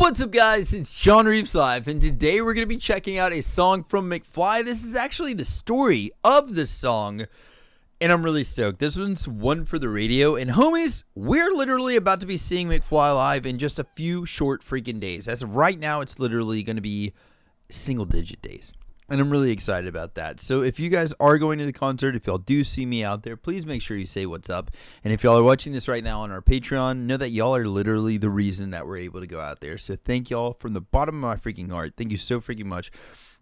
What's up, guys? It's Sean Reeves Live, and today we're going to be checking out a song from McFly. This is actually the story of the song, and I'm really stoked. This one's one for the radio, and homies, we're literally about to be seeing McFly live in just a few short freaking days. As of right now, it's literally going to be single-digit days, and I'm really excited about that. So if you guys are going to the concert, if y'all do see me out there, please make sure you say what's up. And if y'all are watching this right now on our Patreon, know that y'all are literally the reason that we're able to go out there. So thank y'all from the bottom of my freaking heart. Thank you so freaking much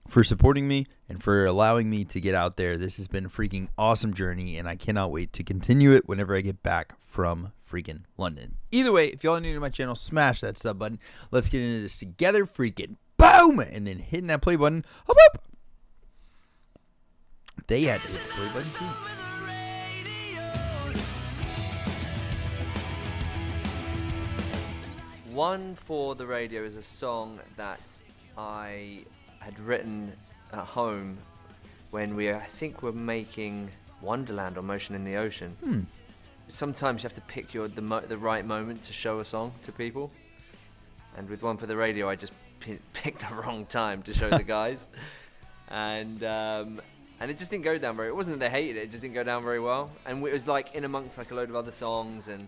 for supporting me and for allowing me to get out there. This has been a freaking awesome journey, and I cannot wait to continue it whenever I get back from freaking London. Either way, if y'all are new to my channel, smash that sub button. Let's get into this together. Freaking boom! And then hitting that play button. Hop up! They had to hit the play button too. One for the Radio is a song that I had written at home when I think we're making Wonderland or Motion in the Ocean. Sometimes you have to pick the right moment to show a song to people. And with One for the Radio, I just picked the wrong time to show the guys. And it just didn't go down very. It wasn't that they hated it; it just didn't go down very well. And it was like in amongst like a load of other songs. And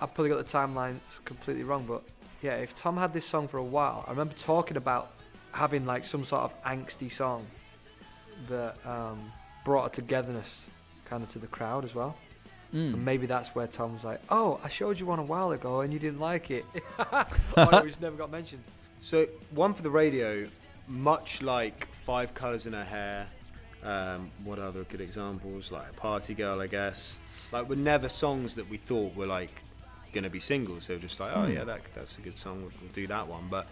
I probably got the timelines completely wrong, but yeah, if Tom had this song for a while, I remember talking about having like some sort of angsty song that brought a togetherness kind of to the crowd as well. And maybe that's where Tom's like, "Oh, I showed you one a while ago and you didn't like it." Oh no, it just never got mentioned. So One for the Radio, much like Five Colours in Her Hair. What other good examples? Like Party Girl, I guess. Like, were never songs that we thought were like gonna be singles. They were just like, oh yeah, that's a good song. We'll do that one. But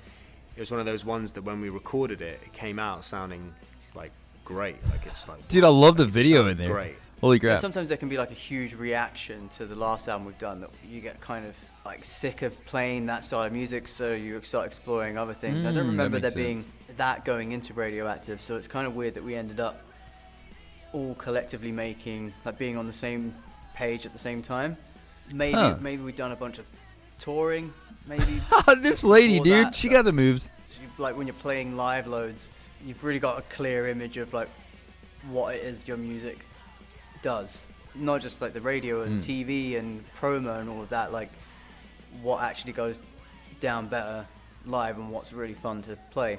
it was one of those ones that when we recorded it, it came out sounding like great. Like it's like, dude, I love the video in there. Great. Holy crap! Sometimes there can be like a huge reaction to the last album we've done that you get kind of like sick of playing that style of music, so you start exploring other things. I don't remember there being that going into Radioactive, so it's kind of weird that we ended up all collectively being on the same page at the same time. Maybe we've done a bunch of touring. Maybe this lady, dude, that, she got the moves. So like when you're playing live loads, you've really got a clear image of like what it is your music does, not just like the radio and TV and promo and all of that. Like what actually goes down better live and what's really fun to play.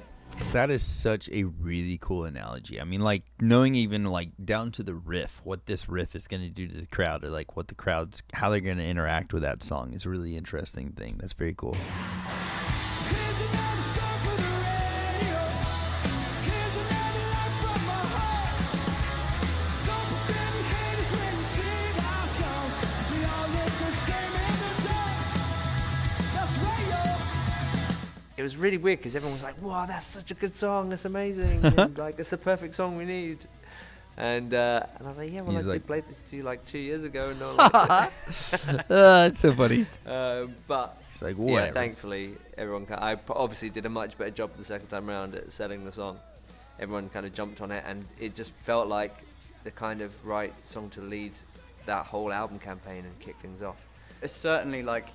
That is such a really cool analogy. I mean, like, knowing even, like, down to the riff, what this riff is going to do to the crowd, or, like, what the crowd's, how they're going to interact with that song is a really interesting thing. That's very cool. it was really weird because everyone was like, "Wow, that's such a good song! That's amazing! And, like, it's the perfect song we need." And I was like, "Yeah, well, I did play this to you like 2 years ago." And no one liked it. That's so funny. But it's like, yeah, thankfully everyone. I obviously did a much better job the second time around at selling the song. Everyone kind of jumped on it, and it just felt like the kind of right song to lead that whole album campaign and kick things off. It's certainly like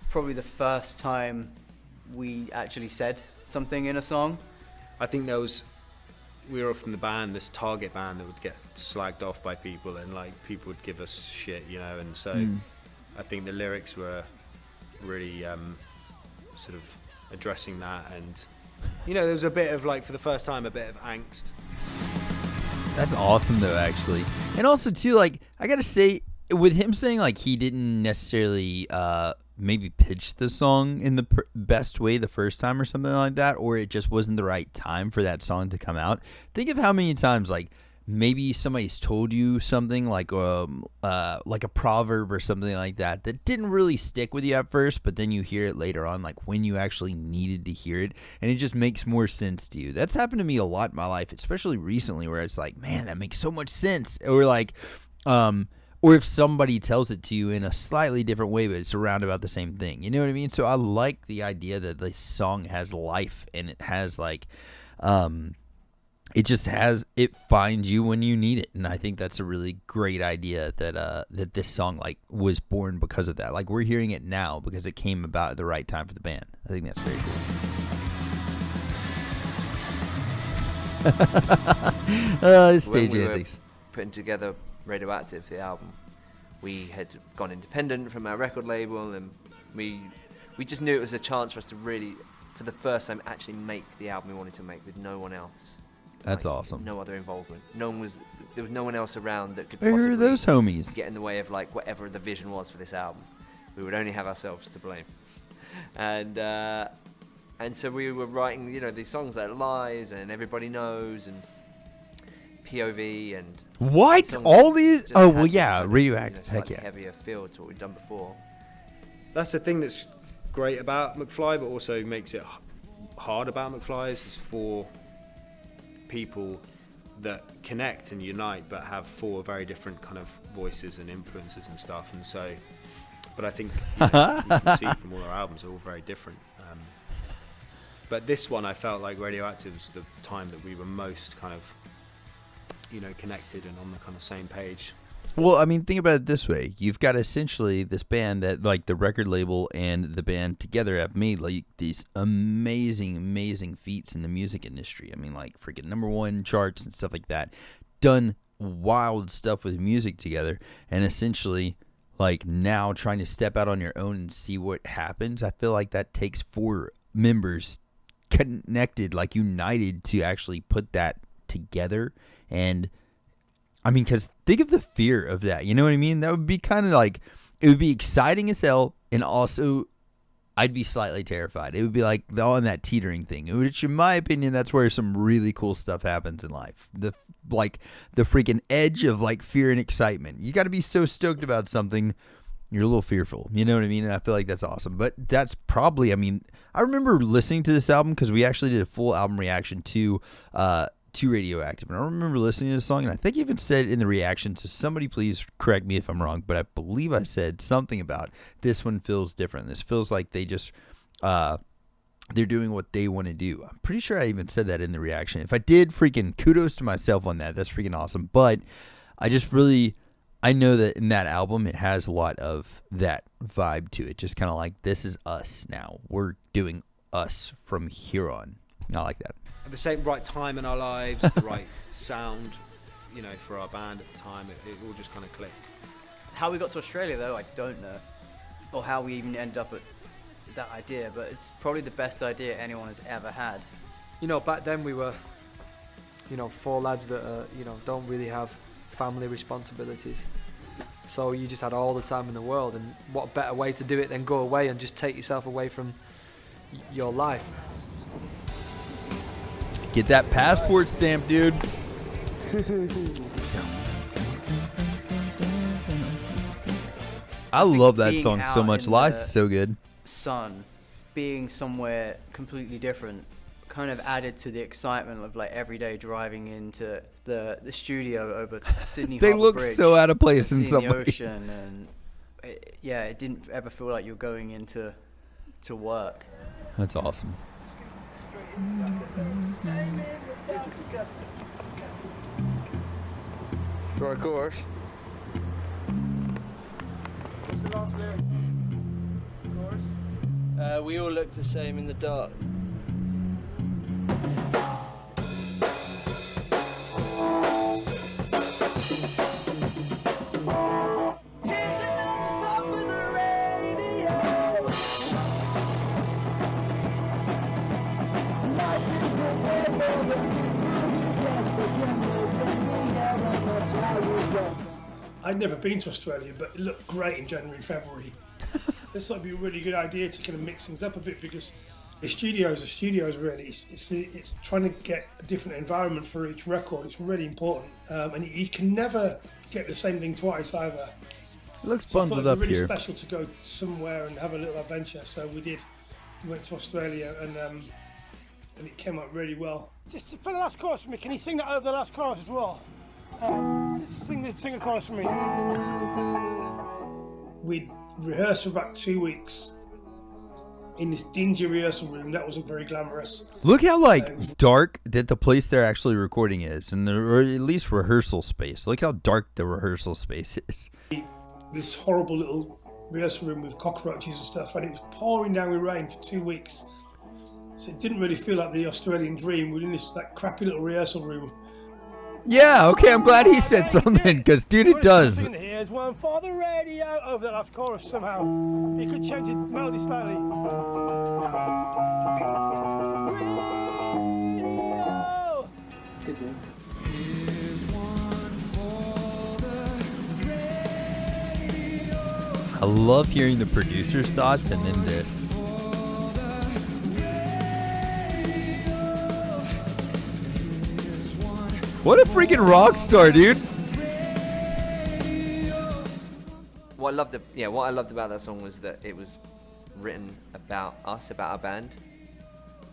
probably the first time we actually said something in a song. I think we were from the band, this target band that would get slagged off by people, and like people would give us shit, you know, and so I think the lyrics were really sort of addressing that, and you know, there was a bit of like, for the first time, a bit of angst. That's awesome though, actually. And also too, like, I gotta say, with him saying like he didn't necessarily maybe pitch the song in the best way the first time or something like that, or it just wasn't the right time for that song to come out. Think of how many times like maybe somebody's told you something like a proverb or something like that didn't really stick with you at first, but then you hear it later on, like when you actually needed to hear it, and it just makes more sense to you. That's happened to me a lot in my life, especially recently, where it's like, man, that makes so much sense. Or like or if somebody tells it to you in a slightly different way, but it's around about the same thing. You know what I mean? So I like the idea that this song has life, and it has like, it finds you when you need it. And I think that's a really great idea that this song like was born because of that. Like, we're hearing it now because it came about at the right time for the band. I think that's very cool. Stage when we antics. were putting together Radioactive, the album, we had gone independent from our record label, and we just knew it was a chance for us to really, for the first time, actually make the album we wanted to make with no one else. That's awesome. No other involvement. There was no one else around that could Where possibly are those homies? get in the way of like whatever the vision was for this album. We would only have ourselves to blame. And so we were writing, these songs like Lies and Everybody Knows and POV and What? songs All that these? just Oh, had well, this yeah, kind of, Radioactive. Heck slightly yeah. heavier feel to what we'd done before. That's the thing that's great about McFly, but also makes it hard about McFly is for people that connect and unite, but have 4 very different kind of voices and influences and stuff. And so, but I think you can see from all our albums, they're all very different. But this one, I felt like Radioactive was the time that we were most kind of, connected and on the kind of same page. Well, I mean, think about it this way. You've got essentially this band that, like, the record label and the band together have made, like, these amazing, amazing feats in the music industry. I mean, like, freaking #1 charts and stuff like that. Done wild stuff with music together. And essentially, like, now trying to step out on your own and see what happens. I feel like that takes 4 members connected, like, united to actually put that together. And I mean, because think of the fear of that. You know what I mean? That would be kind of like, it would be exciting as hell, and also I'd be slightly terrified. It would be like on that teetering thing, which in my opinion, that's where some really cool stuff happens in life. The freaking edge of like fear and excitement. You got to be so stoked about something, you're a little fearful. You know what I mean? And I feel like that's awesome. But that's probably, I mean, I remember listening to this album because we actually did a full album reaction to Radioactive, and I remember listening to this song, and I think I even said in the reaction, so somebody please correct me if I'm wrong, but I believe I said something about this one feels different. This feels like they just they're doing what they want to do. I'm pretty sure I even said that in the reaction. If I did, freaking kudos to myself on that. That's freaking awesome. But I know that in that album it has a lot of that vibe to it, just kind of like, this is us now. We're doing us from here on. I like that. At the same right time in our lives, the right sound, for our band at the time, it all just kind of clicked. How we got to Australia, though, I don't know. Or how we even ended up at that idea, but it's probably the best idea anyone has ever had. Back then we were, 4 lads that, don't really have family responsibilities. So you just had all the time in the world, and what better way to do it than go away and just take yourself away from your life. Get that passport stamp, dude. I love that Being song out so much. in Lies the is so good. Sun, being somewhere completely different, kind of added to the excitement of like every day driving into the studio over Sydney They Harbour look Bridge, so out of place in seeing some the ways. ocean, and it didn't ever feel like you're going into work. That's awesome. Short course. What's the last lyric? Chorus? We all look the same in the dark. I'd never been to Australia, but it looked great in January and February. This would be a really good idea to kind of mix things up a bit, because the studios really. It's trying to get a different environment for each record. It's really important, and you can never get the same thing twice either. It looks So I thought bundled it'd up be really here. special to go somewhere and have a little adventure. So we did. We went to Australia, and it came out really well. Just to play the last chorus for me. Can you sing that over the last chorus as well? Sing a chorus for me. We rehearsed for about 2 weeks in this dingy rehearsal room. That wasn't very glamorous. Look how dark that the place they're actually recording is, and or at least rehearsal space. Look how dark the rehearsal space is. This horrible little rehearsal room with cockroaches and stuff, and it was pouring down with rain for 2 weeks. So it didn't really feel like the Australian dream. We were in this that crappy little rehearsal room. Yeah, okay, I'm glad he said something, because, dude, it does. Here's one for the radio. Over the last chorus somehow. You could change the melody slightly. Radio. I love hearing the producer's thoughts and then this. What a freaking rock star, dude. What I loved about that song was that it was written about us, about our band.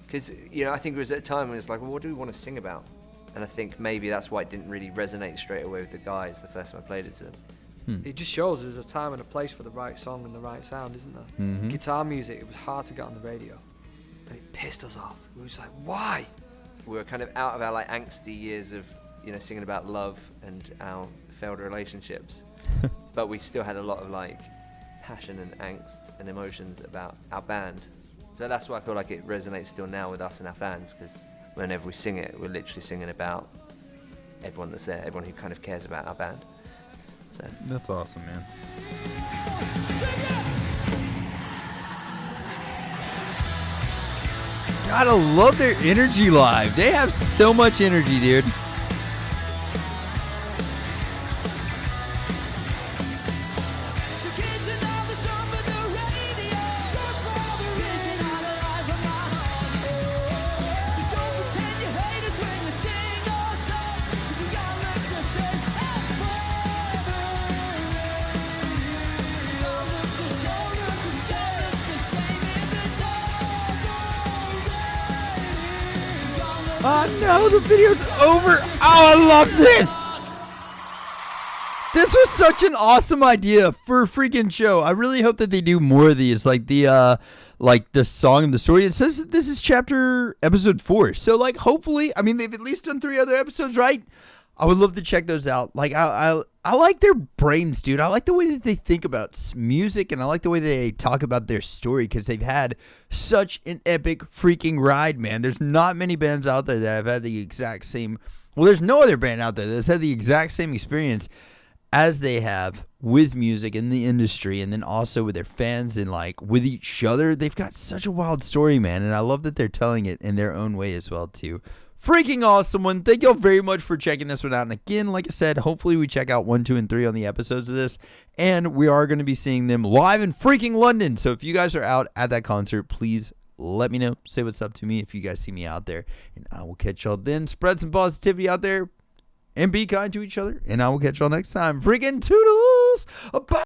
Because, I think it was at a time when it's like, well, what do we want to sing about? And I think maybe that's why it didn't really resonate straight away with the guys the first time I played it to them. It just shows there's a time and a place for the right song and the right sound, isn't there? Mm-hmm. Guitar music, it was hard to get on the radio. And it pissed us off. We was like, why? We were kind of out of our angsty years of, singing about love and our failed relationships. But we still had a lot of passion and angst and emotions about our band. So that's why I feel like it resonates still now with us and our fans, because whenever we sing it, we're literally singing about everyone that's there, everyone who kind of cares about our band. So that's awesome, man. Gotta love their energy live. They have so much energy, dude. Oh no, the video's over. Oh, I love this. This was such an awesome idea for a freaking show. I really hope that they do more of these, like the song and the story. It says that this is episode 4. So hopefully, I mean, they've at least done 3 other episodes, right? I would love to check those out. I like their brains, dude. I like the way that they think about music, and I like the way they talk about their story, because they've had such an epic freaking ride, man. There's not many bands out there that have had the exact same. Well, there's no other band out there that's had the exact same experience as they have with music in the industry, and then also with their fans and with each other. They've got such a wild story, man, and I love that they're telling it in their own way as well, too. Freaking awesome one. Thank y'all very much for checking this one out. And again, like I said, hopefully we check out 1, 2, and 3 on the episodes of this. And we are going to be seeing them live in freaking London. So if you guys are out at that concert, please let me know. Say what's up to me if you guys see me out there. And I will catch y'all then. Spread some positivity out there and be kind to each other. And I will catch y'all next time. Freaking toodles. Bye.